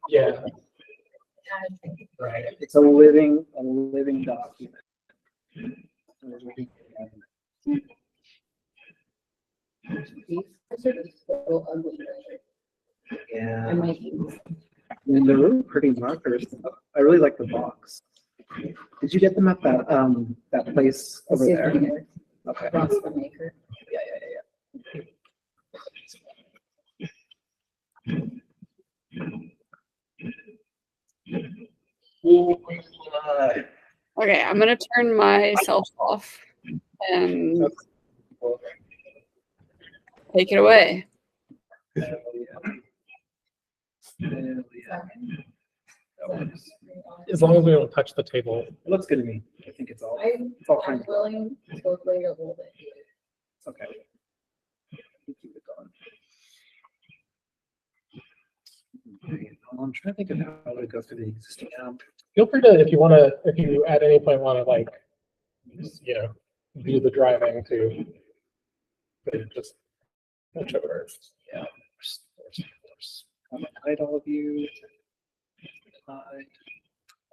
Yeah. Right. It's a living document. Yeah. And they're really pretty markers. I really like the box. Did you get them at that place over there? Okay. Maker. Yeah. Okay, I'm gonna turn myself off and take it away. As long as we don't touch the table. It looks good to me. I think it's all I'm fine. willing totally to hold it. Okay. Keep it going. Okay, I'm trying to think of how to go through the existing app. Feel free to, if you at any point want to like, do the driving to, just switch over. Yeah. I'm gonna hide all of you.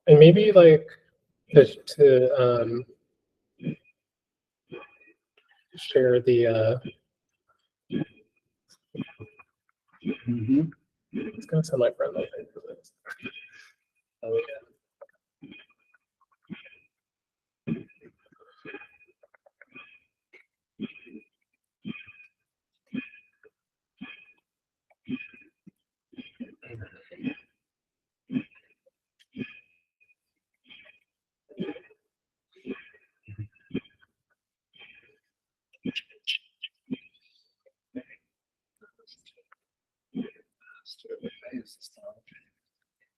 And maybe like to share the it's gonna send my friend over for this. Oh yeah.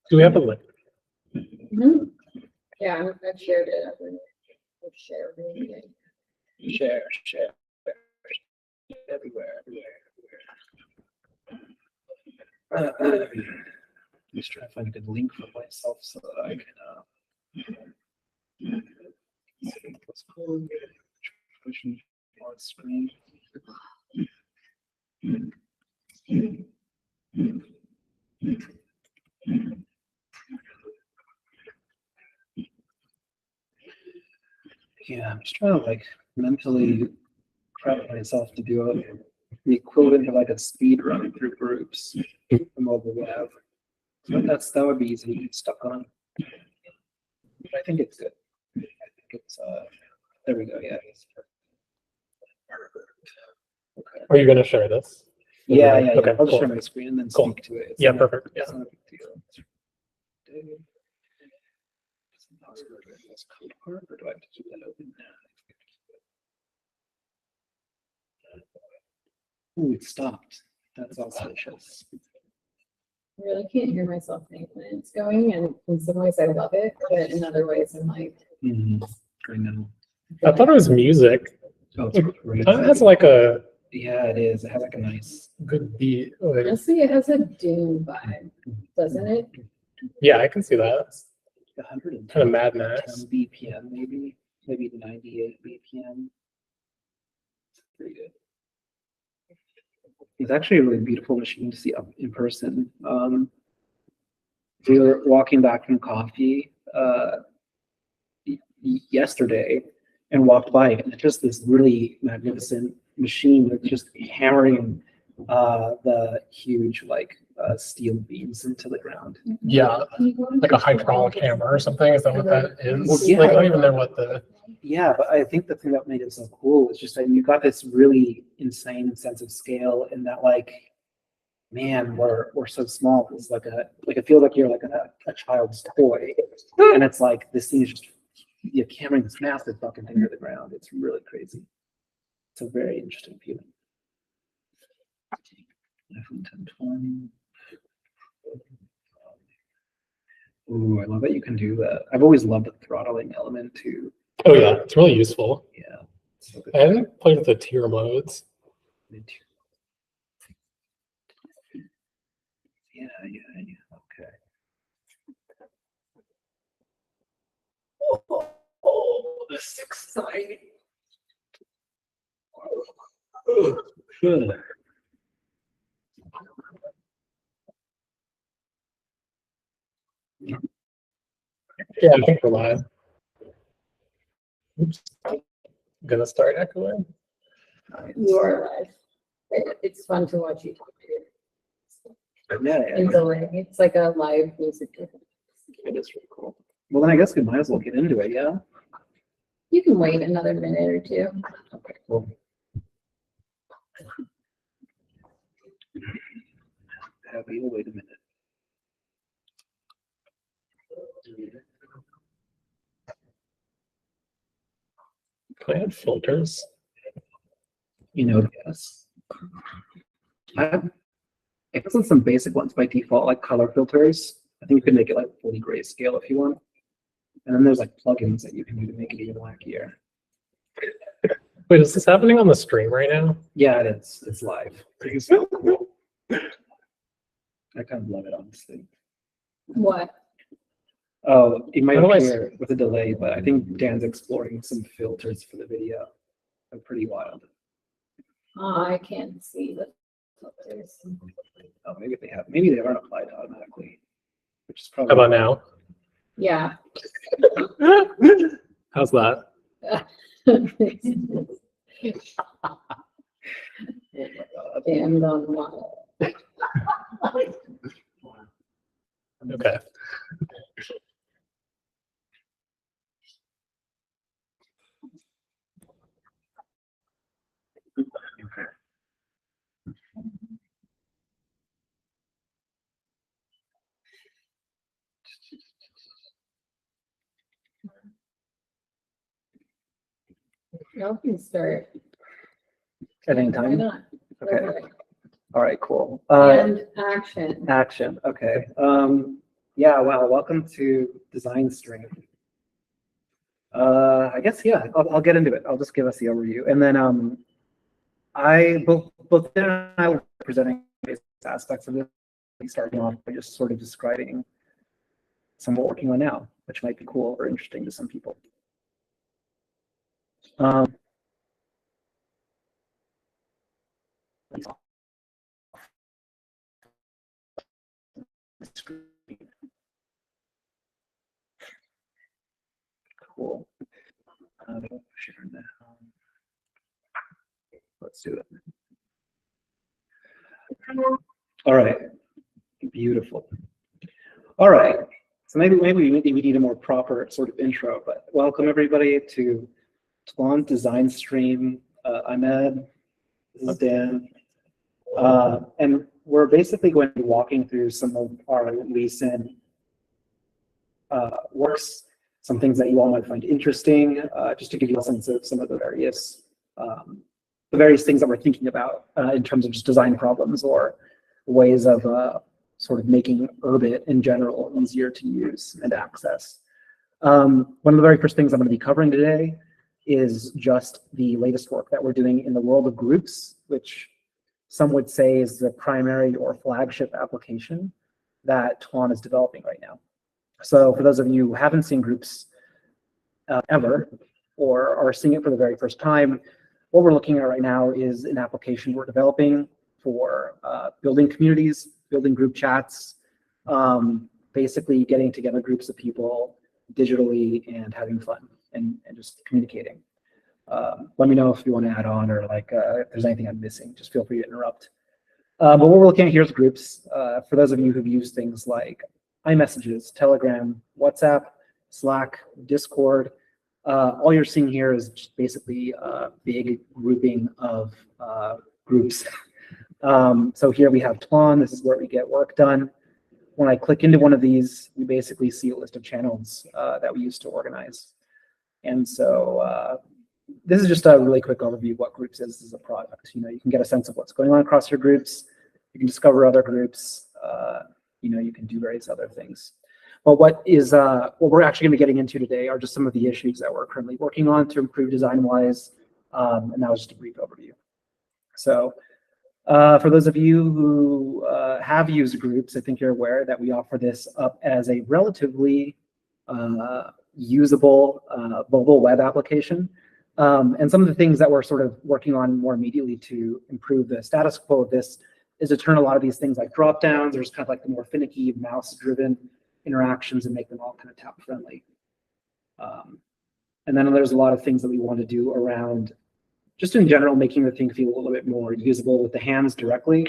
Do we have a link? Yeah, I've shared it. I've shared it. Share everywhere. Just try to find a good link for myself so that I can what's called on screen. Yeah, I'm just trying to like mentally prep myself to do the equivalent of like a speed run through groups the mobile web. So that would be easy to get stuck on. But I think it's good. I think it's there we go, yeah. Okay. Are you going to share this? Yeah. Okay, I'll just cool. share my screen and then Cool. speak to it. It's Yeah, not- perfect. It's Yeah. not a big deal. It's impossible to do this code part, or do I have to keep that open? Ooh, it stopped. That's auspicious. I really can't hear myself think when it's going, and in some ways I love it, but in other ways I'm like, I know. I thought it was music. Oh, it's great. It has like a Yeah, it is. It has like a nice. good beat. Like, honestly, it has a Doom vibe, doesn't it? yeah, I can see that. 110 Kind of Mad Max. BPM, maybe 98 BPM. It's pretty good. It's actually a really beautiful machine to see up in person. We were walking back from coffee yesterday and walked by it, and it's just this really magnificent machine that's just hammering the huge steel beams into the ground. Yeah, like a hydraulic hammer or something. Is that what that is? Well, yeah. Like, I don't even know what the. Yeah, but I think the thing that made it so cool is just that you got this really insane sense of scale, and that man, we're so small. It's like it feels like you're like a child's toy, and it's like this thing is just you're hammering this massive fucking thing to the ground. It's really crazy. It's a very interesting feeling. iPhone 1020. Ooh, I love that you can do that. I've always loved the throttling element too. Oh yeah, it's really useful. Yeah. So I haven't played with the tier modes. Yeah. Okay. Oh, this is exciting. Good. Yeah, I think we're live. Oops. I'm gonna start echoing. You are live. It's fun to watch you talk to Yeah, in delay. It's like a live music. it is really cool. Well, then I guess we might as well get into it, yeah? You can wait another minute or two. Okay, cool. Happy to wait a minute. Plant filters. You know, yes. I guess on some basic ones by default, like color filters. I think you can make it like fully grayscale if you want. And then there's like plugins that you can do to make it even wackier. Wait, is this happening on the stream right now? Yeah, it is. It's live. It's so cool. I kind of love it, honestly. What? Oh, it might How do I appear with a delay, but I think Dan's exploring some filters for the video. They're pretty wild. I can't see the filters. Oh, maybe they aren't applied automatically, which is How probably. about now? Yeah. How's that? And on what? Okay. Y'all can start. At any Why time? not? Okay. All right, cool. And action. Action. Okay. Yeah, wow. Welcome to Design Stream. I guess, yeah, I'll get into it. I'll just give us the overview. And then both Dan and I were presenting various aspects of this, starting off by just sort of describing some of what we're working on now, which might be cool or interesting to some people. Cool. Let's do it. All right. Beautiful. All right. So maybe we need a more proper sort of intro, but welcome everybody to Tlon Design Stream. I'm Ed. This is Dan. And we're basically going to be walking through some of our recent works, some things that you all might find interesting, just to give you a sense of some of the various things that we're thinking about in terms of just design problems or ways of sort of making Urbit in general easier to use and access. One of the very first things I'm going to be covering today is just the latest work that we're doing in the world of groups, which some would say is the primary or flagship application that Tlon is developing right now. So for those of you who haven't seen groups ever, or are seeing it for the very first time, what we're looking at right now is an application we're developing for building communities, building group chats, basically getting together groups of people digitally and having fun and just communicating. Let me know if you want to add on or like if there's anything I'm missing, just feel free to interrupt. But what we're looking at here is groups. For those of you who've used things like iMessages, Telegram, WhatsApp, Slack, Discord, all you're seeing here is just basically a big grouping of groups. So here we have Tlon. This is where we get work done. When I click into one of these, we basically see a list of channels that we use to organize. And so this is just a really quick overview of what groups is as a product. You know, you can get a sense of what's going on across your groups. You can discover other groups. You know, you can do various other things. But what we're actually going to be getting into today are just some of the issues that we're currently working on to improve design-wise. And that was just a brief overview. So for those of you who have used groups, I think you're aware that we offer this up as a relatively usable mobile web application. And some of the things that we're sort of working on more immediately to improve the status quo of this is to turn a lot of these things like drop downs. There's kind of like the more finicky mouse-driven interactions and make them all kind of tap friendly. And then there's a lot of things that we want to do around just in general, making the thing feel a little bit more usable with the hands directly.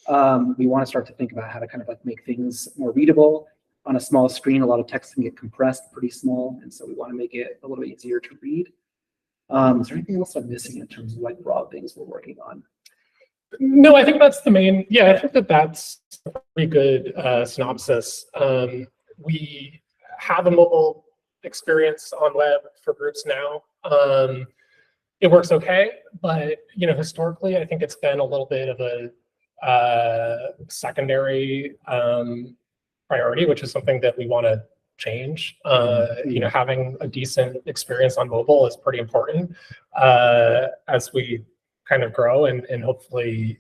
We want to start to think about how to kind of like make things more readable. On a small screen, a lot of text can get compressed pretty small, and so we want to make it a little bit easier to read. Is there anything else I'm missing in terms of like broad things we're working on? No, I think that's the main. Yeah, I think that that's a pretty good synopsis. We have a mobile experience on web for groups now. It works okay, but historically, I think it's been a little bit of a secondary priority, which is something that we want to change. Having a decent experience on mobile is pretty important as we kind of grow and hopefully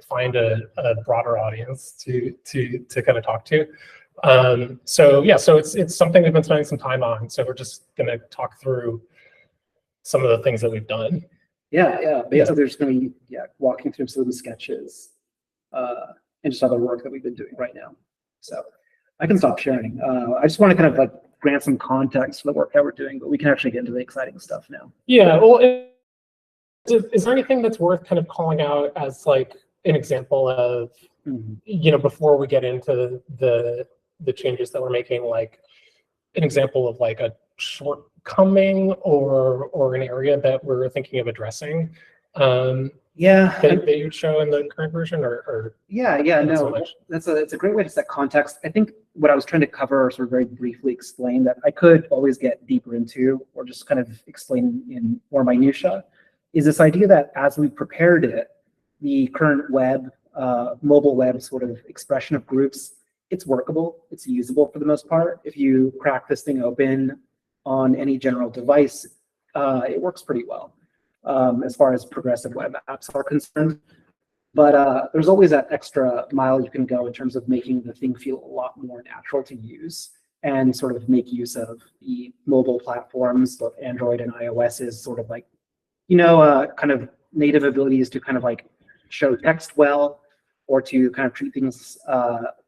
find a broader audience to kind of talk to. So it's something we've been spending some time on. So we're just gonna talk through some of the things that we've done. Basically, there's gonna be walking through some of the sketches and just other work that we've been doing right now. So I can stop sharing. I just want to kind of like grant some context for the work that we're doing, but we can actually get into the exciting stuff now. Yeah, well, is there anything that's worth kind of calling out as like an example of, before we get into the changes that we're making, like an example of like a shortcoming or an area that we're thinking of addressing? That you'd show in the current version, or that's a great way to set context. I think what I was trying to cover, or sort of very briefly explain, that I could always get deeper into, or just kind of explain in more minutia, is this idea that as we prepared it, the current web, mobile web sort of expression of groups, it's workable, it's usable for the most part. If you crack this thing open on any general device, it works pretty well. As far as progressive web apps are concerned. But there's always that extra mile you can go in terms of making the thing feel a lot more natural to use and sort of make use of the mobile platforms, both Android and iOS, is sort of like, kind of native abilities to kind of like show text well, or to kind of treat things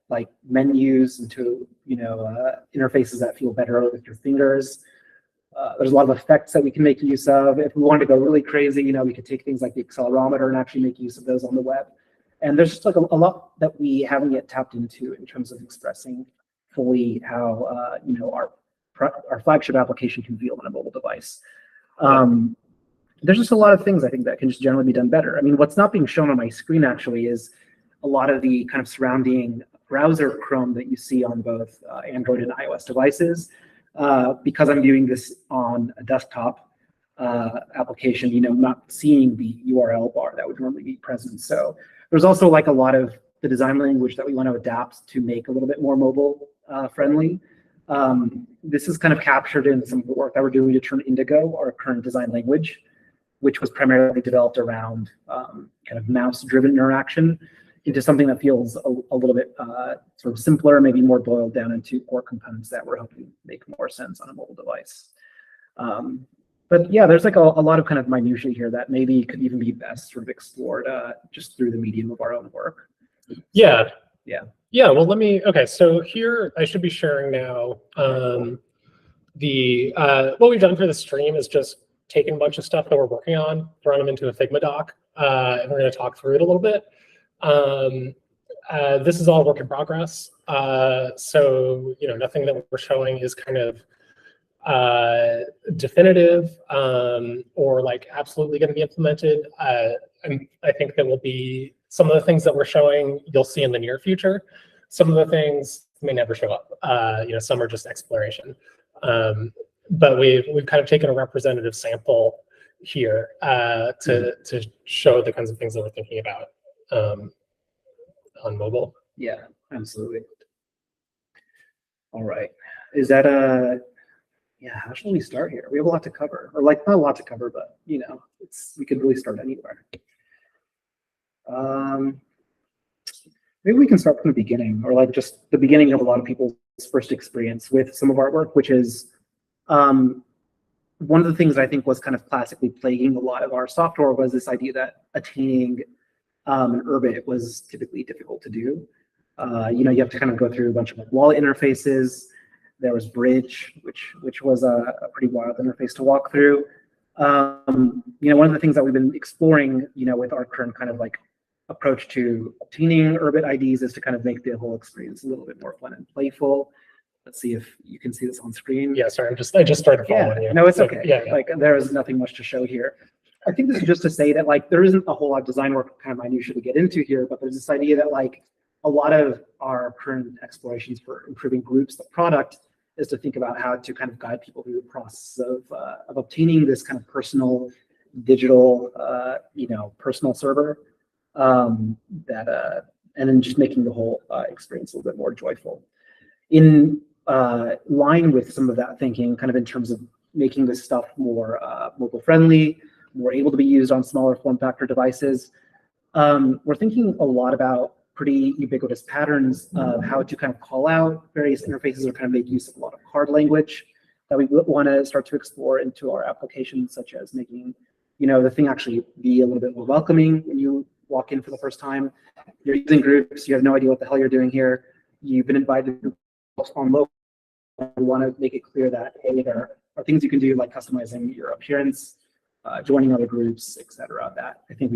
like menus into, interfaces that feel better with your fingers. There's a lot of effects that we can make use of. If we wanted to go really crazy, we could take things like the accelerometer and actually make use of those on the web. And there's just like a lot that we haven't yet tapped into in terms of expressing fully how our flagship application can feel on a mobile device. There's just a lot of things I think that can just generally be done better. I mean, what's not being shown on my screen actually is a lot of the kind of surrounding browser Chrome that you see on both Android and iOS devices. Because I'm viewing this on a desktop application, not seeing the URL bar that would normally be present. So there's also like a lot of the design language that we want to adapt to make a little bit more mobile friendly. This is kind of captured in some of the work that we're doing to turn Indigo, our current design language, which was primarily developed around kind of mouse-driven interaction, into something that feels a little bit sort of simpler, maybe more boiled down into core components that we're hoping make more sense on a mobile device. But yeah, there's like a lot of kind of minutiae here that maybe could even be best sort of explored just through the medium of our own work. Yeah. Well, okay, so here I should be sharing now. What we've done for the stream is just taken a bunch of stuff that we're working on, thrown them into a Figma doc, and we're going to talk through it a little bit. This is all work in progress. So, nothing that we're showing is kind of definitive or like absolutely going to be implemented. And I think that will be some of the things that we're showing you'll see in the near future. Some of the things may never show up. Some are just exploration. But we've kind of taken a representative sample here to show the kinds of things that we're thinking about on mobile. Yeah, absolutely. All right. Is that how should we start here? We have a lot to cover, or like not a lot to cover, but we could really start anywhere. Maybe we can start from the beginning, or like just the beginning of a lot of people's first experience with some of our work, which is one of the things I think was kind of classically plaguing a lot of our software was this idea that attaining an orbit was typically difficult to do. You know, you have to kind of go through a bunch of like wallet interfaces. There was Bridge, which was a pretty wild interface to walk through. You know, one of the things that we've been exploring, you know, with our current kind of like approach to obtaining Urbit IDs is to kind of make the whole experience a little bit more fun and playful. Let's see if you can see this on screen. Yeah, sorry, I just started Yeah, following you. no, it's So, okay. Yeah, Like there is nothing much to show here. I think this is just to say that like there isn't a whole lot of design work kind of minutiae to get into here, but there's this idea that like a lot of our current explorations for improving groups, the product, is to think about how to kind of guide people through the process of obtaining this kind of personal, digital, you know, personal server that and then just making the whole experience a little bit more joyful. In line with some of that thinking, kind of in terms of making this stuff more mobile friendly, more able to be used on smaller form factor devices, we're thinking a lot about pretty ubiquitous patterns of how to kind of call out various interfaces or kind of make use of a lot of card language that we want to start to explore into our applications, such as making, you know, the thing actually be a little bit more welcoming when you walk in for the first time. You're using groups, you have no idea what the hell you're doing here. You've been invited to on local. We want to make it clear that, hey, there are things you can do like customizing your appearance, joining other groups, etc. That I think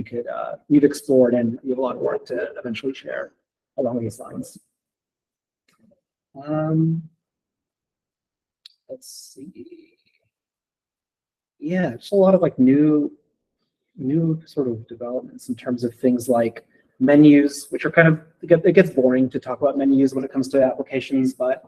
we've explored, and we have a lot of work to eventually share along these lines. Let's see. Yeah, just a lot of like new sort of developments in terms of things like menus, which are kind of, it gets boring to talk about menus when it comes to applications, but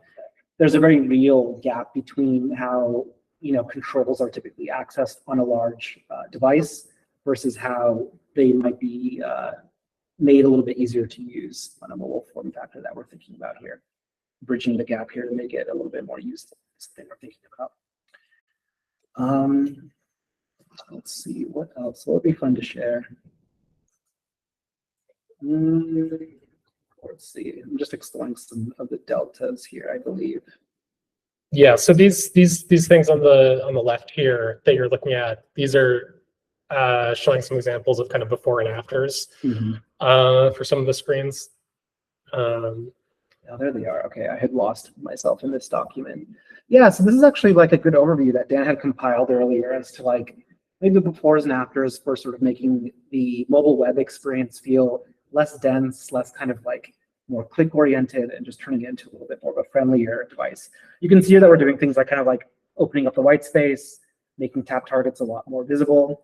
there's a very real gap between how, you know, controls are typically accessed on a large device versus how they might be made a little bit easier to use on a mobile form factor that we're thinking about here. Bridging the gap here to make it a little bit more useful is the thing we're thinking about. Let's see, what else? What would be fun to share? Let's see, I'm just exploring some of the deltas here, I believe. Yeah, so these things on the left here that you're looking at, these are showing some examples of kind of before and afters for some of the screens. Oh, there they are. Okay, I had lost myself in this document. Yeah, so this is actually like a good overview that Dan had compiled earlier as to like maybe the befores and afters for sort of making the mobile web experience feel less dense, less kind of like more click oriented, and just turning it into a little bit more of a friendlier device. You can see here that we're doing things like kind of like opening up the white space, making tap targets a lot more visible,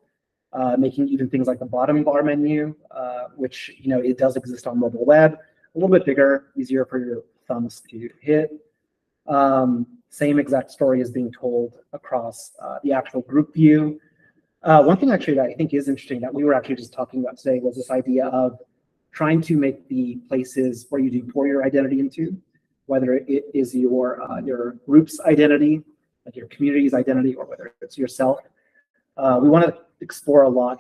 making even things like the bottom bar menu, which, you know, it does exist on mobile web, a little bit bigger, easier for your thumbs to hit. Same exact story is being told across the actual group view. One thing actually that I think is interesting that we were actually just talking about today was this idea of trying to make the places where you do pour your identity into, whether it is your group's identity, like your community's identity, or whether it's yourself. We want to explore a lot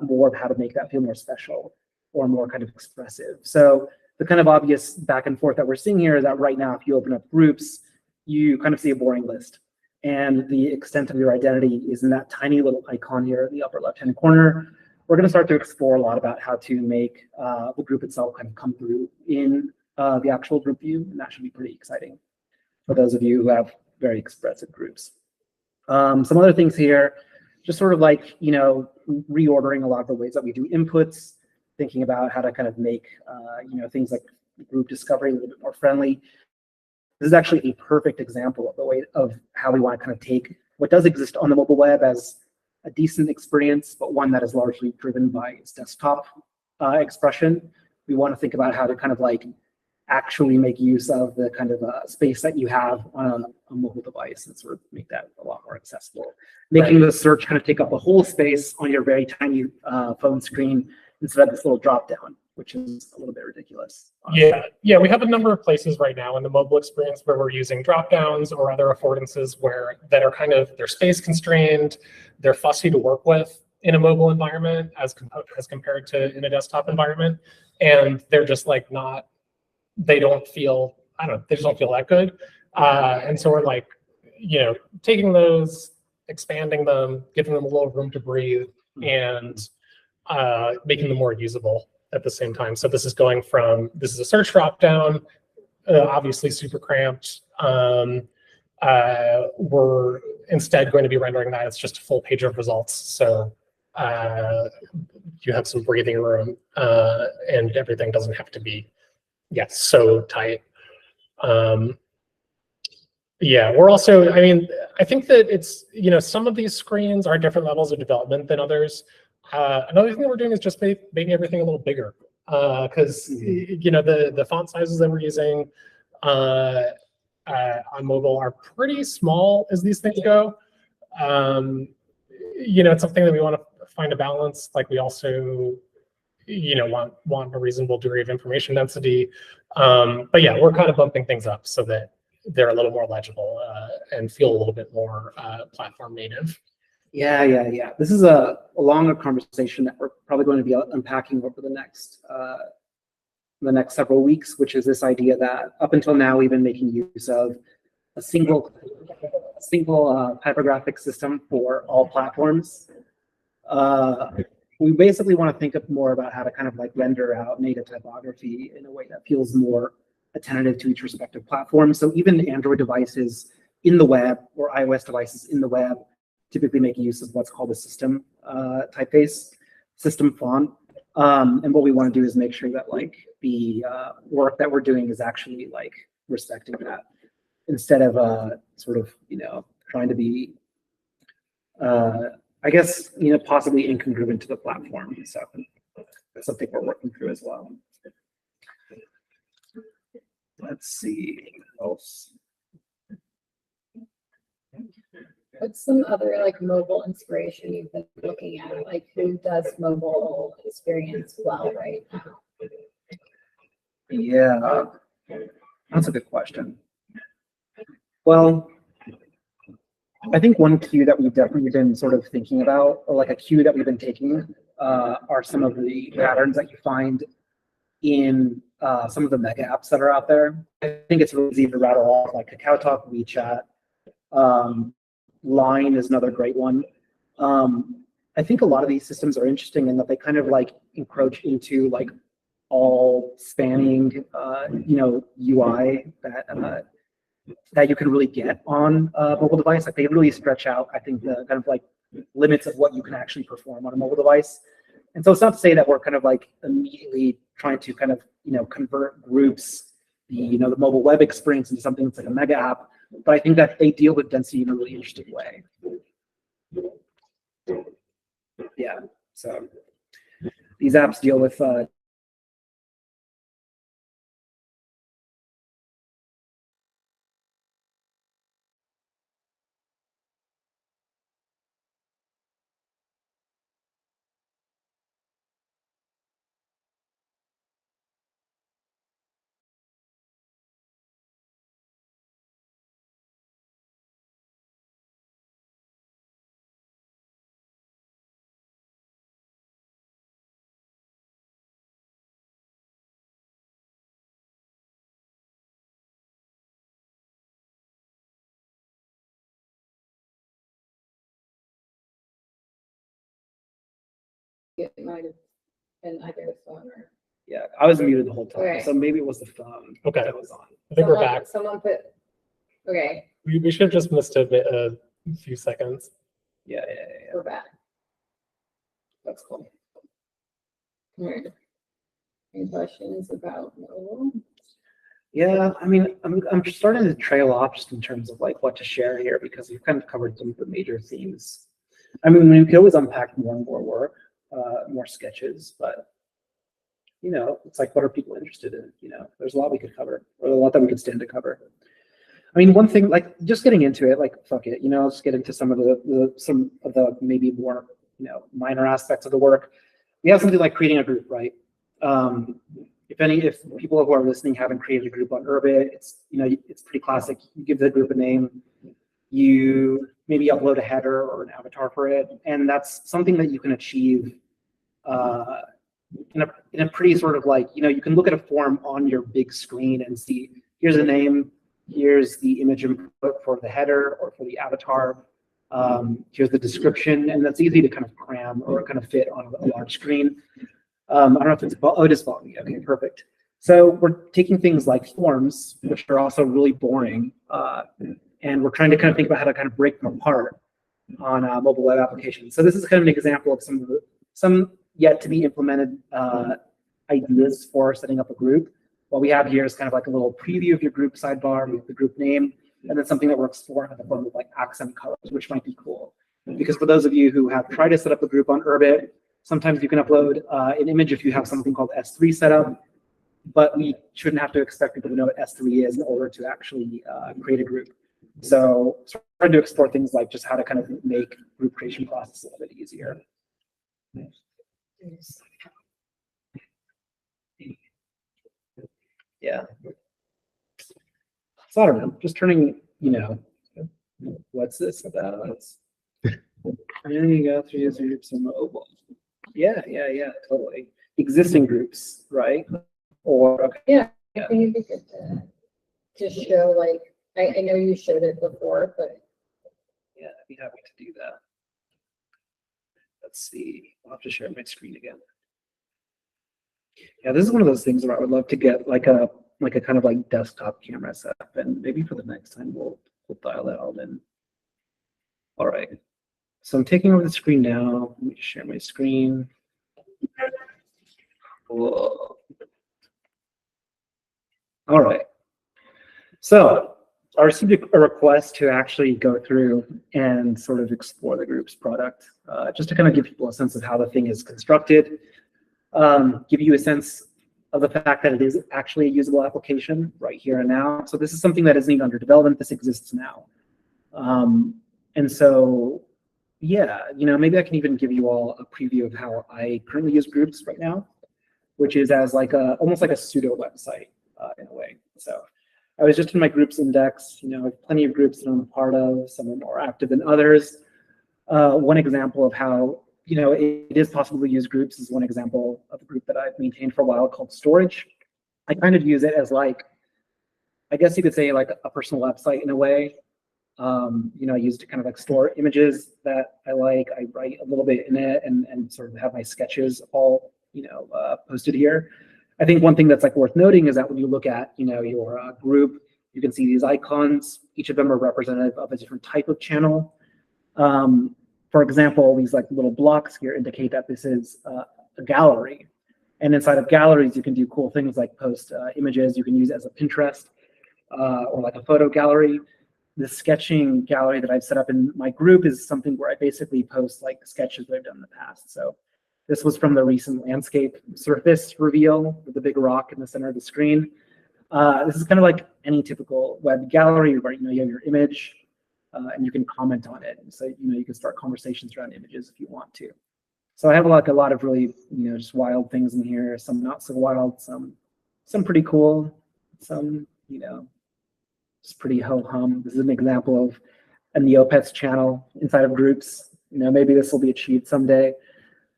more of how to make that feel more special or more kind of expressive. So the kind of obvious back and forth that we're seeing here is that right now, if you open up groups, you kind of see a boring list. And the extent of your identity is in that tiny little icon here in the upper left-hand corner. We're going to start to explore a lot about how to make the group itself kind of come through in the actual group view, and that should be pretty exciting for those of you who have very expressive groups. Some other things here, just sort of like, you know, reordering a lot of the ways that we do inputs, thinking about how to kind of make, you know, things like group discovery a little bit more friendly. This is actually a perfect example of the way of how we want to kind of take what does exist on the mobile web as a decent experience, but one that is largely driven by its desktop expression. We want to think about how to kind of like actually make use of the kind of space that you have on a mobile device and sort of make that a lot more accessible. Making the search kind of take up the whole space on your very tiny phone screen instead of this little drop down, which is a little bit ridiculous. Yeah, we have a number of places right now in the mobile experience where we're using drop downs or other affordances that are kind of, they're space constrained, they're fussy to work with in a mobile environment as compared to in a desktop environment, and they're just like not, they don't feel, I don't know, they just don't feel that good. And so we're like, you know, taking those, expanding them, giving them a little room to breathe, and making them more usable. at the same time. So this is going from, this is a search dropdown, obviously super cramped. We're instead going to be rendering that as just a full page of results. So you have some breathing room, and everything doesn't have to be, so tight. Yeah, we're also, I mean, I think that it's, some of these screens are different levels of development than others. Another thing that we're doing is just making everything a little bigger, because, the font sizes that we're using on mobile are pretty small as these things go. It's something that we want to find a balance. Like we also, want a reasonable degree of information density. But yeah, we're kind of bumping things up so that they're a little more legible and feel a little bit more platform native. Yeah. This is a longer conversation that we're probably going to be unpacking over the next several weeks, which is this idea that up until now we've been making use of a single typographic system for all platforms. We basically want to think more about how to kind of like render out native typography in a way that feels more attentive to each respective platform. So even Android devices in the web or iOS devices in the web typically make use of what's called a system typeface, system font. And what we want to do is make sure that like the work that we're doing is actually like respecting that, instead of sort of trying to be I guess possibly incongruent to the platform. So that's something we're working through as well. Let's see what else. What's some other like mobile inspiration you've been looking at? Like who does mobile experience well right now? Yeah, that's a good question. Well, I think one cue that we've definitely been sort of thinking about, or like a cue that we've been taking, are some of the patterns that you find in some of the mega apps that are out there. I think it's really easy to rattle off, like KakaoTalk, WeChat. Line is another great one. I think a lot of these systems are interesting in that they kind of like encroach into like all spanning, UI that you can really get on a mobile device. Like they really stretch out, I think, the kind of like limits of what you can actually perform on a mobile device. And so it's not to say that we're kind of like immediately trying to kind of, convert groups, the mobile web experience into something that's like a mega app, but I think that they deal with density in a really interesting way. Yeah, so these apps deal with It might have been either a phone or. yeah, I was muted the whole time, Okay. so maybe it was the phone Okay. that was on. I think we're back. Someone put. Okay, We should have just missed a few seconds. Yeah. we're back. That's cool. All right. Any questions about mobile? Yeah, I mean, I'm starting to trail off just in terms of like what to share here, because we've kind of covered some of the major themes. I mean, we could always unpack more and more work, more sketches, but it's like, what are people interested in? There's a lot we could cover, or a lot that we could stand to cover. I mean, one thing, like just getting into it, like fuck it, let's get into some of the maybe more minor aspects of the work. We have something like creating a group, right? If people who are listening haven't created a group on Urbit, it's pretty classic. You give the group a name, you maybe upload a header or an avatar for it, and that's something that you can achieve in a pretty sort of like, you can look at a form on your big screen and see, here's a name, here's the image input for the header or for the avatar, here's the description, and that's easy to kind of cram or kind of fit on a large screen. I don't know if it's, oh, it is following me. Okay, perfect. So we're taking things like forms, which are also really boring, and we're trying to kind of think about how to kind of break them apart on mobile web applications. So this is kind of an example of some yet to be implemented ideas for setting up a group. What we have here is kind of like a little preview of your group sidebar with the group name, and then something that works for in the form of like accent colors, which might be cool. Because for those of you who have tried to set up a group on Urbit, sometimes you can upload an image if you have something called S3 set up, but we shouldn't have to expect people to know what S3 is in order to actually create a group. So trying to explore things like just how to kind of make group creation process a little bit easier. Yeah. So I don't know, just turning, what's this about? And you go through user groups and mobile. Yeah, totally. Existing groups, right? Or okay. Yeah, I think it'd be good to show like, I know you showed it before, but Yeah, I'd be happy to do that. Let's see. I'll have to share my screen again. Yeah, this is one of those things where I would love to get like a kind of like desktop camera set up, and maybe for the next time we'll dial that all in. All right. So I'm taking over the screen now. Let me just share my screen. Cool. All right. So I received a request to actually go through and sort of explore the group's product, just to kind of give people a sense of how the thing is constructed, give you a sense of the fact that it is actually a usable application right here and now. So this is something that isn't even under development. This exists now. And so, yeah, maybe I can even give you all a preview of how I currently use groups right now, which is as like almost like a pseudo website in a way. So I was just in my groups index, I have plenty of groups that I'm a part of, some are more active than others. One example of how, it is possible to use groups is one example of a group that I've maintained for a while called Storage. I kind of use it as like, I guess you could say like a personal website in a way. I use it to kind of like store images that I like. I write a little bit in it and sort of have my sketches all, posted here. I think one thing that's like worth noting is that when you look at, your group, you can see these icons. Each of them are representative of a different type of channel. For example, these like little blocks here indicate that this is a gallery. And inside of galleries, you can do cool things like post images. You can use it as a Pinterest or like a photo gallery. The sketching gallery that I've set up in my group is something where I basically post like sketches that I've done in the past. So this was from the recent landscape surface reveal with the big rock in the center of the screen. This is kind of like any typical web gallery where you have your image and you can comment on it. So you can start conversations around images if you want to. So I have like a lot of really just wild things in here. Some not so wild. Some pretty cool. Some it's pretty ho-hum. This is an example of a Neopets channel inside of groups. Maybe this will be achieved someday.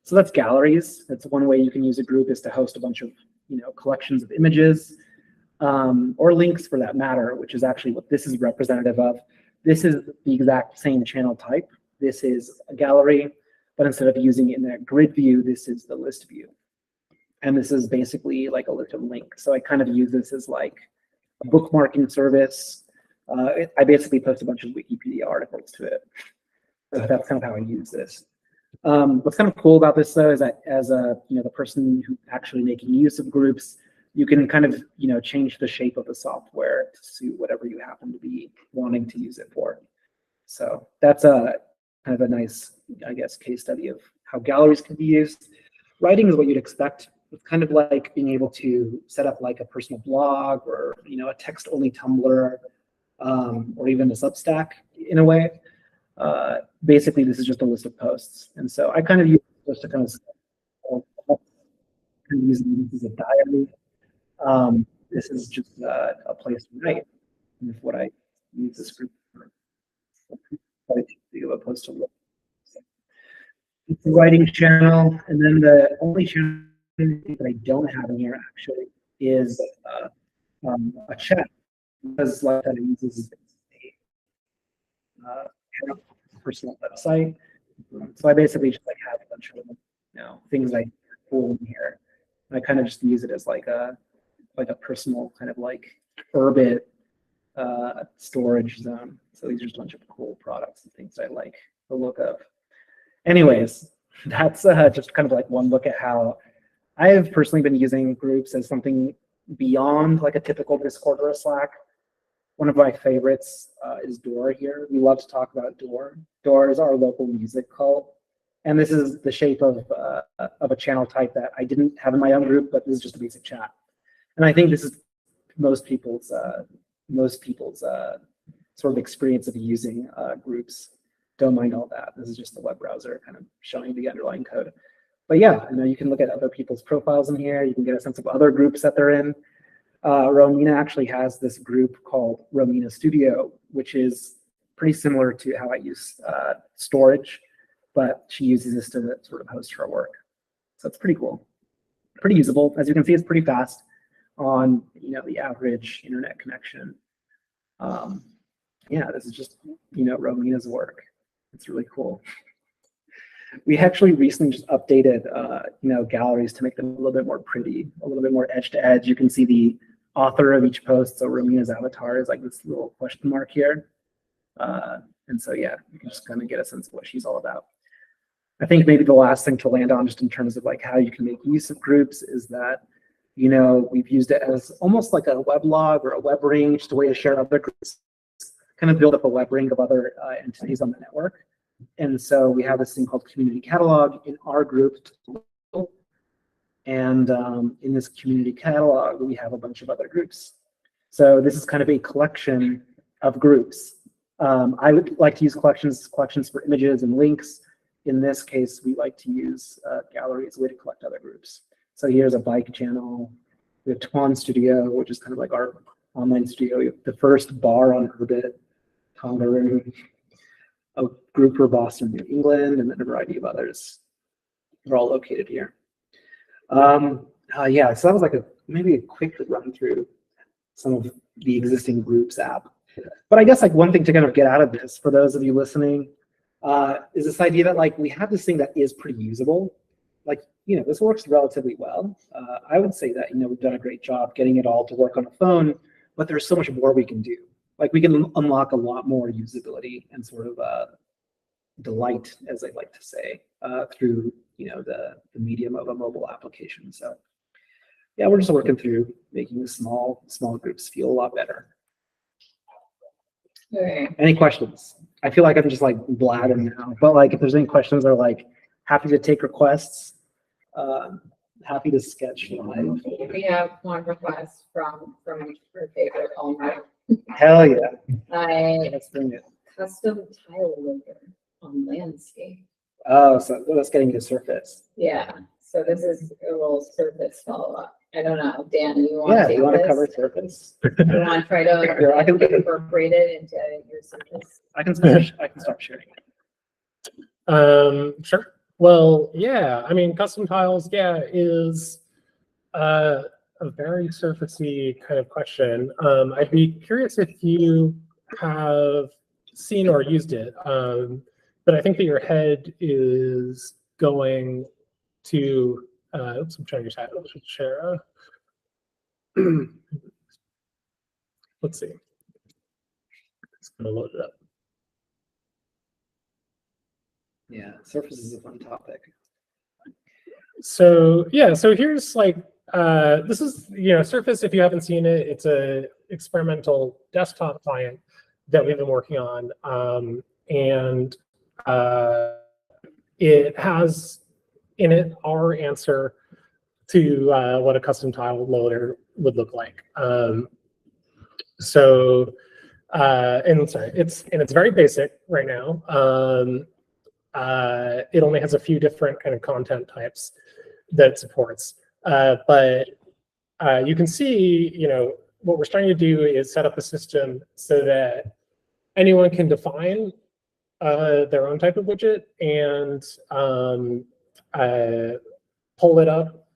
So that's galleries. That's one way you can use a group, is to host a bunch of collections of images or links for that matter, which is actually what this is representative of. This is the exact same channel type. This is a gallery, but instead of using it in that grid view, this is the list view. And this is basically like a list of links. So I kind of use this as like a bookmarking service. I basically post a bunch of Wikipedia articles to it. So that's kind of how I use this. What's kind of cool about this though is that as the person who actually making use of groups, you can kind of change the shape of the software to suit whatever you happen to be wanting to use it for. So that's a kind of a nice, I guess, case study of how galleries can be used. Writing is what you'd expect. It's kind of like being able to set up like a personal blog or a text-only Tumblr or even a Substack in a way. Basically, this is just a list of posts, and so I kind of use this to kind of use this as a diary. This is just a place to write. And if what I use this group for, a post to look. It's a writing channel, and then the only channel that I don't have in here actually is a chat, because like that uses a personal website. So I basically just like have a bunch of things I cool in here. And I kind of just use it as like a personal kind of like Urbit storage zone. So these are just a bunch of cool products and things I like the look of. Anyways, that's just kind of like one look at how I have personally been using groups as something beyond like a typical Discord or a Slack. One of my favorites is Door here. We love to talk about Door. Door is our local music cult. And this is the shape of a channel type that I didn't have in my own group, but this is just a basic chat. And I think this is most people's sort of experience of using groups. Don't mind all that. This is just the web browser kind of showing the underlying code. But yeah, you can look at other people's profiles in here. You can get a sense of other groups that they're in. Romina actually has this group called Romina Studio, which is pretty similar to how I use storage, but she uses this to sort of host her work. So it's pretty cool, pretty usable. As you can see, it's pretty fast on the average internet connection. Yeah, this is just Romina's work. It's really cool. We actually recently just updated galleries to make them a little bit more pretty, a little bit more edge to edge. You can see the author of each post. So Romina's avatar is like this little question mark here. And so yeah, you can just kind of get a sense of what she's all about. I think maybe the last thing to land on just in terms of like how you can make use of groups is that we've used it as almost like a weblog or a web ring, just a way to share other groups, kind of build up a web ring of other entities on the network. And so we have this thing called community catalog in our group. And in this community catalog, we have a bunch of other groups. So this is kind of a collection of groups. I would like to use collections for images and links. In this case, we like to use gallery as a way to collect other groups. So here's a bike channel. We have Tlon Studio, which is kind of like our online studio. We have the first bar on Urbit, Tongaroo, a group for Boston, New England, and then a variety of others. They're all located here. Yeah, so that was like maybe a quick run through some of the existing groups app. But I guess like one thing to kind of get out of this for those of you listening is this idea that like we have this thing that is pretty usable. Like, this works relatively well. I would say that, we've done a great job getting it all to work on a phone, but there's so much more we can do. Like we can unlock a lot more usability and sort of delight, as I like to say, through the medium of a mobile application. So yeah, we're just working through making the small groups feel a lot better. Okay. Any questions? I feel like I'm just like blabbing now, but like if there's any questions, I'm like happy to take requests. Happy to sketch live. We have one request from her favorite owner. Hell yeah. Let's bring it. Custom tile loader on landscape. Oh, so that's getting to surface. Yeah. So this is a little surface follow-up. I don't know, Dan, you want Yeah, to take you want to this? cover surface? You want to try to Here, I can incorporate it into your surface? I can start sharing it. Sure. Well, yeah, I mean, custom tiles, yeah, is a very surfacey kind of question. I'd be curious if you have seen or used it, but I think that your head is going to, oops, I'm trying to share. Let's see. It's gonna load it up. Yeah, surface is a fun topic. So yeah, so here's like, this is, Surface, if you haven't seen it, it's a experimental desktop client that we've been working on. And it has in it our answer to what a custom tile loader would look like. So, and sorry, it's very basic right now. It only has a few different kind of content types that it supports. But you can see, what we're starting to do is set up a system so that anyone can define their own type of widget and pull it up,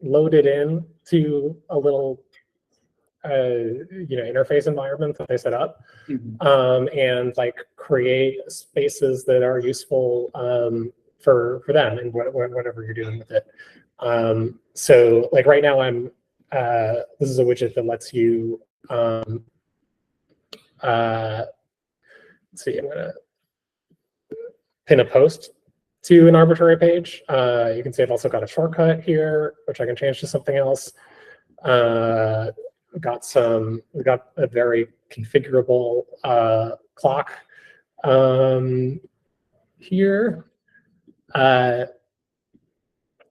load it in to a little interface environment that they set up, and like create spaces that are useful for them and whatever you're doing with it. So like right now this is a widget that lets you, let's see, I'm gonna pin a post to an arbitrary page. You can see I've also got a shortcut here, which I can change to something else. We got a very configurable clock here.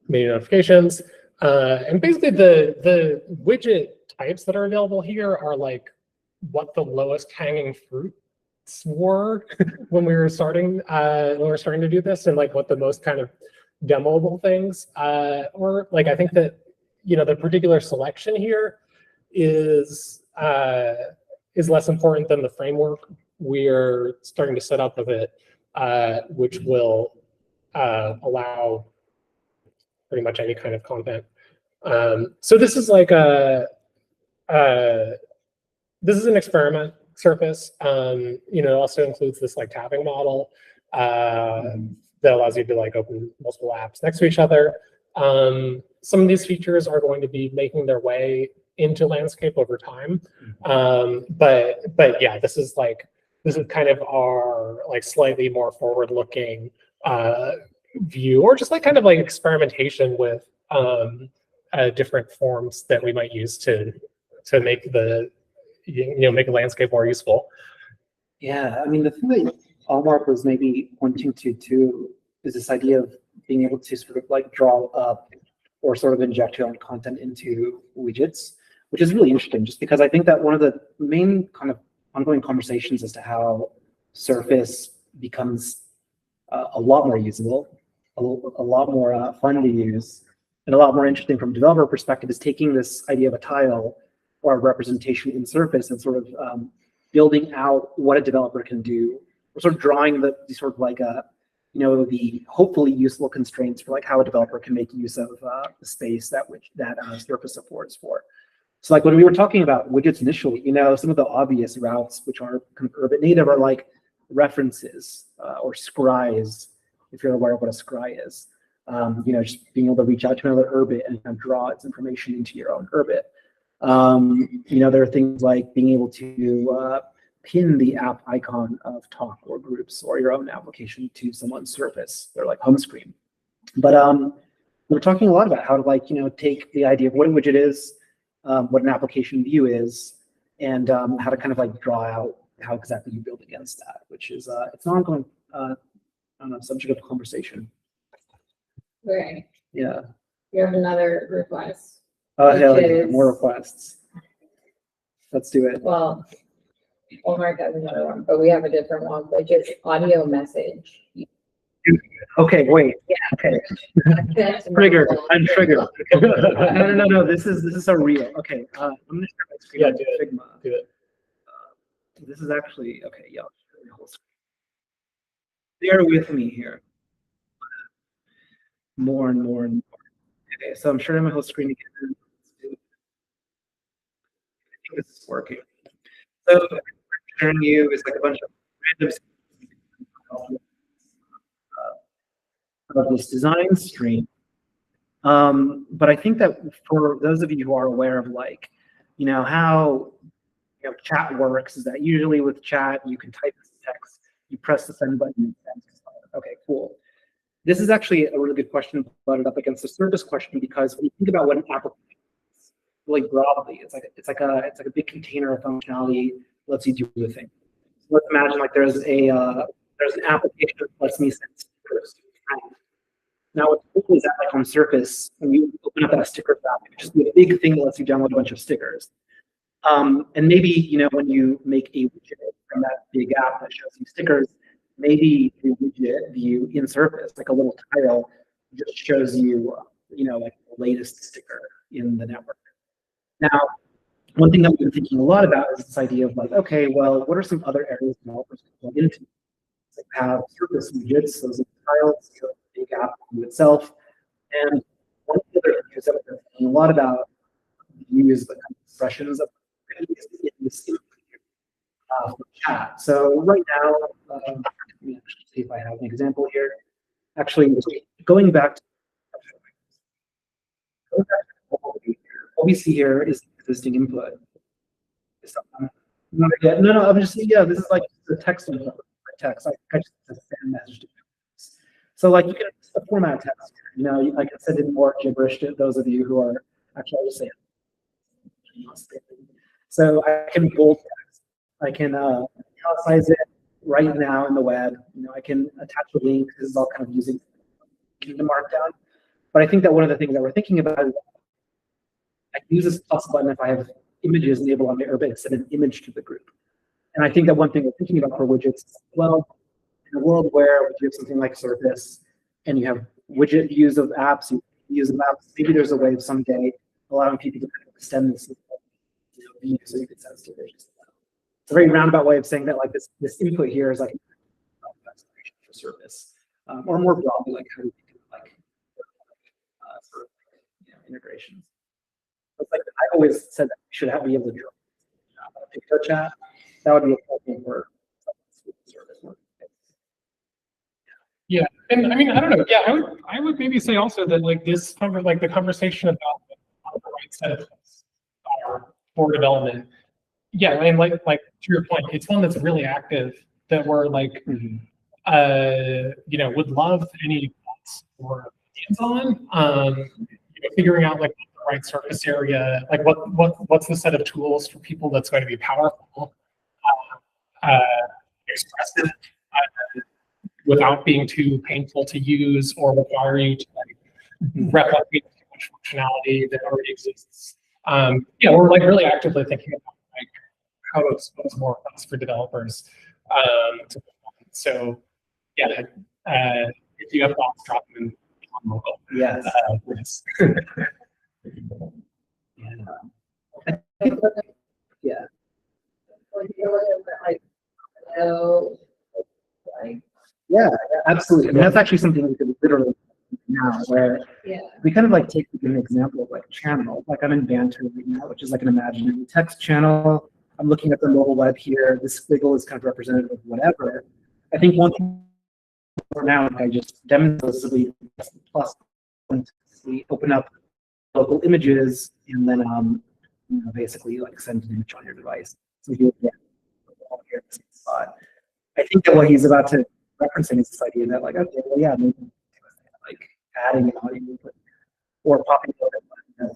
Many notifications. And basically the widget types that are available here are like what the lowest hanging fruits were when we were starting to do this, and like what the most kind of demoable things were. Like I think that, you know, the particular selection here is less important than the framework we're starting to set up with it, which will allow pretty much any kind of content. So this is like this is an experiment surface. You know, it also includes this like tabbing model that allows you to like open multiple apps next to each other. Some of these features are going to be making their way into landscape over time. But yeah, this is kind of our like slightly more forward-looking view, or just like kind of like experimentation with different forms that we might use to make the make the landscape more useful. Yeah, I mean, the thing that Allmark was maybe pointing to too is this idea of being able to sort of like draw up or sort of inject your own content into widgets, which is really interesting, just because I think that one of the main kind of ongoing conversations as to how Surface becomes a lot more usable, a lot more fun to use, and a lot more interesting from a developer perspective is taking this idea of a tile or a representation in Surface and sort of building out what a developer can do, or sort of drawing the sort of like the hopefully useful constraints for like how a developer can make use of the space that Surface affords for. So like when we were talking about widgets initially, you know, some of the obvious routes which are kind of urban native are like references or scries, if you're aware of what a scry is. You know, just being able to reach out to another urbit and kind of draw its information into your own urbit. You know, there are things like being able to pin the app icon of Talk or Groups or your own application to someone's Surface, or like home screen. But we're talking a lot about how to like, you know, take the idea of what a widget is, what an application view is, and how to kind of like draw out how exactly you build against that, which is it's an ongoing I don't know, subject of conversation. Right. Yeah. You have another request. Oh hell yeah, is- more requests. Let's do it. Well, Walmart has another one, but we have a different one, which is audio message. Okay, wait. Yeah. Okay. That's Triggered. mobile. I'm triggered. No. This is so real. Okay. I'm gonna share my screen. Yeah, on do it. Figma. Do it. This is actually okay. Yeah. I'll share the whole screen. Bear with me here. More and more and more. Okay, so I'm sharing my whole screen again. I think this is working. So what I'm sharing you is like a bunch of random of this design stream. But I think that for those of you who are aware of like, you know, how chat works is that usually with chat you can type this text, you press the send button. Okay, cool. This is actually a really good question, brought it up against the Surface question, because when you think about what an application is, really broadly, it's like a big container of functionality that lets you do the thing. So let's imagine like there's an application that lets me send stickers to a friend. Now what's cool is that like on Surface, when you open up that sticker app, it just be a big thing that lets you download a bunch of stickers. And maybe, you know, when you make a widget from that big app that shows you stickers, maybe the widget view in Surface, like a little tile, just shows you, you know, like the latest sticker in the network. Now, one thing that we've been thinking a lot about is this idea of like, okay, well, what are some other areas developers can plug into? Like have Surface widgets, those tiles, the big app itself. And one of the other things that we've been thinking a lot about use the kind of expressions of in this for chat. So right now, let me actually see if I have an example here. actually going back to what we see here is existing input. Yeah, no, I'm just, yeah, this is like the text input, text. I just send message to text. So like you can format text, you know, I can send in more gibberish to those of you who are actually I'll just say it. So I can bold text, I can italicize it right now in the web. You know, I can attach a link. This is all kind of using the markdown. But I think that one of the things that we're thinking about is I can use this plus button if I have images enabled on my urban and send an image to the group. And I think that one thing we're thinking about for widgets, well, in a world where you have something like Surface and you have widget views of apps, you use of apps, maybe there's a way of someday allowing people to kind of extend this view so you can send images. It's a very roundabout way of saying that like this input here is like for Surface, or more broadly, like how do we think of like sort of integrations. It's like I always said that we should be able to draw a picture chat. That would be a cool thing for Surface. Yeah, and I mean, I don't know. Yeah, I would maybe say also that like this like the conversation about the right set of tools for development. Yeah, and like to your point, it's one that's really active that we're like, you know, would love any thoughts or opinions on. You know, figuring out like the right surface area, like what's the set of tools for people that's going to be powerful, expressive, without being too painful to use or require you to like replicate too much functionality that already exists. Yeah, we're like really actively thinking about like how to expose more of us for developers. So yeah, if you have thoughts, drop them in on mobile. Yes. Yes. Yeah. Yeah, absolutely. I mean, that's actually something we could literally do now, where we kind of like take an example of like channel. Like I'm in Banter right now, which is like an imaginary text channel. I'm looking at the mobile web here. This squiggle is kind of representative of whatever. I think one thing for now, I just demonstrate plus we open up local images and then you know, basically like send an image on your device. So you get all here in the same spot. I think that what he's about to referencing is this idea that like, okay, well, yeah, maybe like adding an audio input or popping out a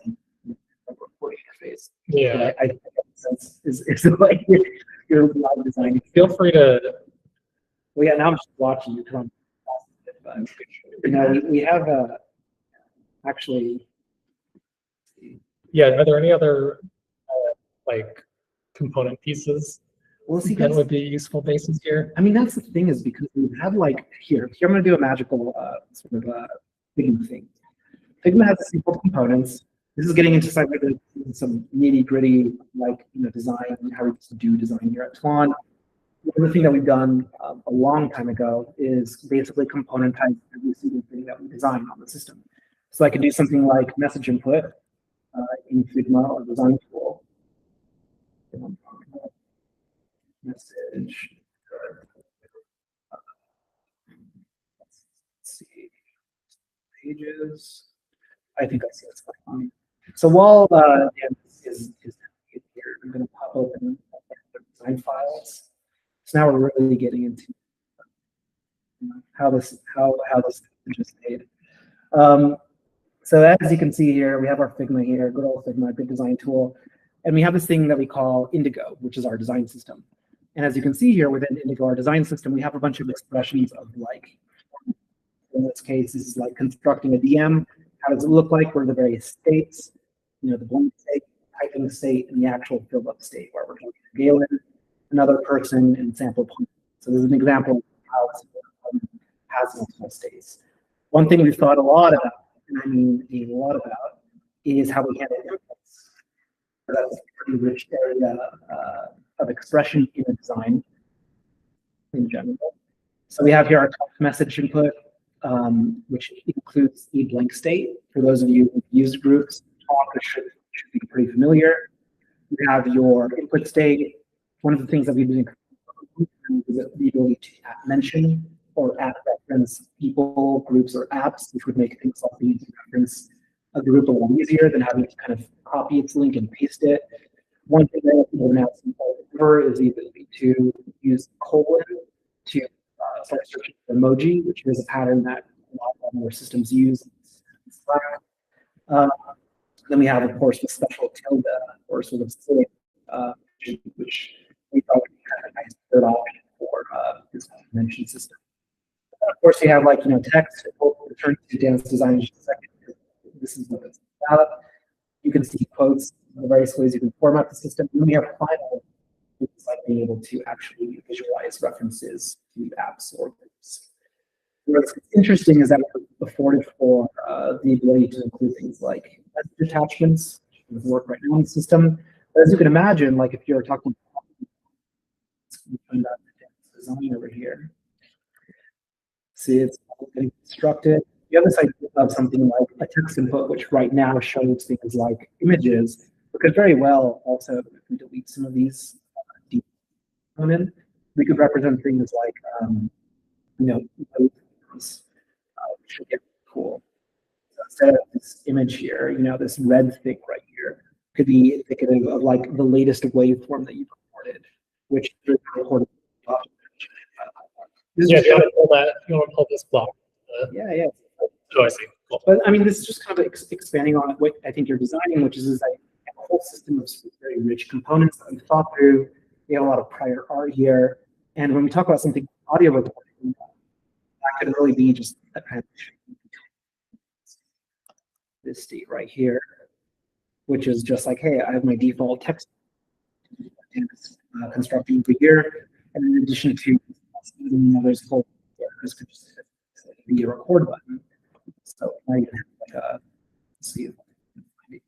recording interface. Yeah. I think that sense is like your live design. Feel free to. Well, yeah, now I'm just watching you come. But you know, we have actually. Yeah, are there any other like component pieces Well, see, that would be useful bases here? I mean, that's the thing is because we have like here I'm going to do a magical sort of Figma thing. Figma has simple components. This is getting into some nitty gritty like design and how we do design here at Tlon. One thing that we've done a long time ago is basically componentize every single thing that we design on the system. So I can do something like message input in Figma or design tool. Message. Let's see. Pages. I think I see what's going on. So while Dan is here, I'm going to pop open the design files. So now we're really getting into how this is made. So as you can see here, we have our Figma here, good old Figma, good design tool. And we have this thing that we call Indigo, which is our design system. And as you can see here within Indigo, our design system, we have a bunch of expressions of like, in this case, this is like constructing a DM. How does it look like? What are the various states? You know, the blank state, typing state, and the actual filled up state, where we're going to Galen, another person, and sample point. So this is an example of how it has multiple states. One thing we've thought a lot about, and I mean a lot about, is how we handle inputs. That's a pretty rich area of expression in a design in general. So we have here our text message input, which includes a blank state. For those of you who've used groups, talk should be pretty familiar. You have your input state. One of the things that we've been is the ability to mention or add that reference people, groups, or apps, which would make things like being to reference a group a lot easier than having to kind of copy its link and paste it. One thing that people now see over is the ability to use colon to start searching for emoji, which is a pattern that a lot of more systems use. Then we have, of course, the special tilde or sort of silly, which we thought would be kind of a nice third option for this convention system. Of course, we have like text. We'll return to Dan's design in just a second. This is what it's about. You can see quotes, the various ways you can format the system. And then we have final, which is like being able to actually visualize references to apps or groups. What's interesting is that we're afforded for the ability to include things like message attachments, which work right now in the system. But as you can imagine, like if you're talking about design over here, see it's getting constructed. You have this idea of something like a text input, which right now shows things like images, but could very well also, if we delete some of these components, we could represent things like which would get cool. So instead of this image here, this red thing right here could be indicative of like the latest waveform that you've recorded, which is recorded. Yeah, if you want to pull that, if you want to pull this block. Yeah. Oh, I see. Cool. But I mean, this is just kind of expanding on what I think you're designing, which is like a whole system of very rich components that we've thought through. We have a lot of prior art here. And when we talk about something audio recording, that could really be just a transition. This state right here, which is just like, hey, I have my default text constructing over here. And in addition to, there's a whole, this could just be a record button. So now you can have like a, let's see if I can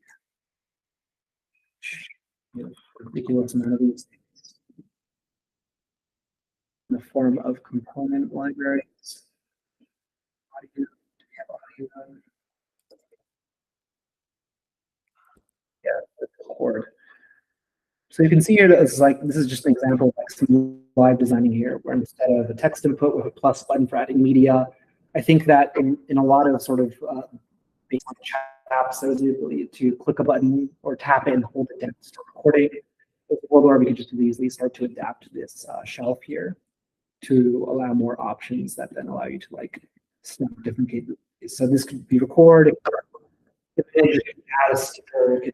find it. Ridiculous amount of these things in the form of component libraries. Audio, audio. Yeah, record. So you can see here that it's like, this is just an example of like some live designing here, where instead of a text input with a plus button for adding media, I think that in a lot of sort of basic chat apps, there's the ability to click a button or tap it and hold it down to start recording. Or we could just easily start to adapt this shelf here to allow more options that then allow you to like snap different capabilities. So this could be record, it could add a sticker, it could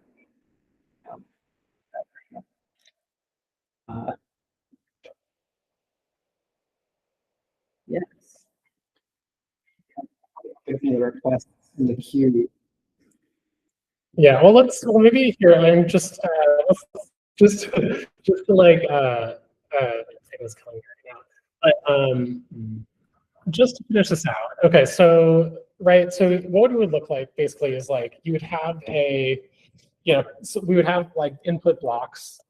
yes. The requests in the queue. Yeah, well, maybe here I'm just just to like take this coming right now, but just to finish this out. Okay, so what it would look like basically is like you would have so we would have like input blocks,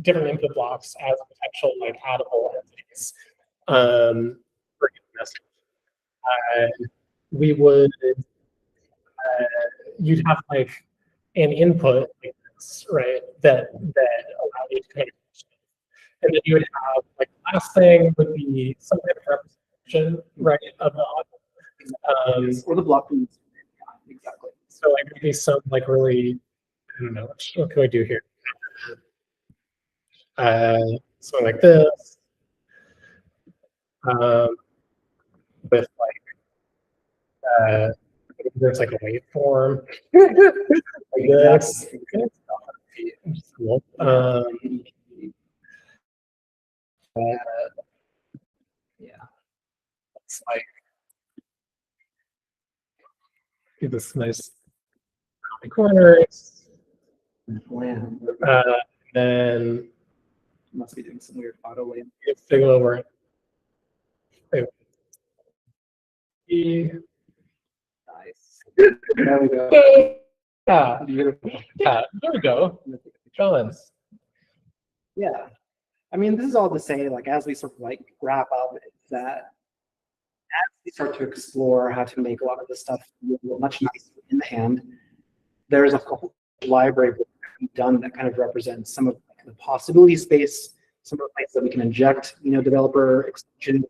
different input blocks as potential like addable entities for a message. We would you'd have like an input like this, right? That allow you to kind of, and then you would have like the last thing would be some kind of representation, right, of the object. Or the block. Yeah, exactly. So like maybe some like really, I don't know, what can I do here? Something like this. With like there's like a waveform like this. Yeah, it's like this nice corners. Then must be doing some weird auto layout. if they go over it. Nice. There we go. Yeah, Beautiful. yeah, there we go. John. Yeah. I mean, this is all to say, like, as we sort of like wrap up, it's that as we start to explore how to make a lot of this stuff much nicer in the hand, there's a whole library done that kind of represents some of the possibility space, some of the places that we can inject, developer extension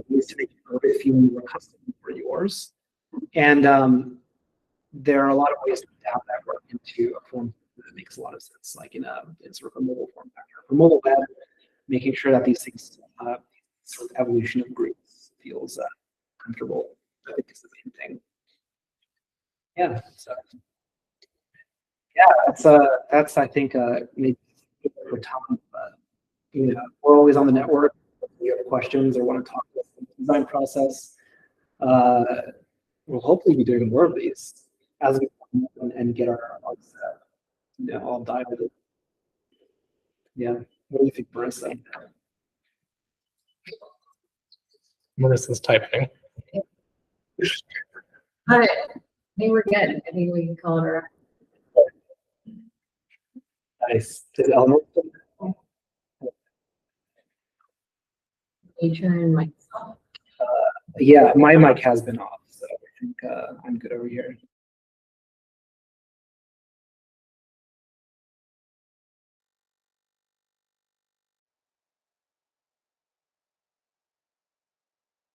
ways to make it feel more custom for yours. And there are a lot of ways to adapt that work into a form that makes a lot of sense, like in sort of a mobile form factor. For mobile web, making sure that these things, sort of evolution of groups feels comfortable, I think is the main thing. Yeah, so yeah, that's I think maybe for Tom, but you know, we're always on the network. If you have questions or want to talk about the design process, we'll hopefully be doing more of these as we come and get our you know, all dialed in. Yeah, what do you think, Marissa? Marissa's typing. All right, I think we're good. I think we can call it a wrap. Nice. Did Eleanor? Turn myself. Yeah, my mic has been off, so I think I'm good over here.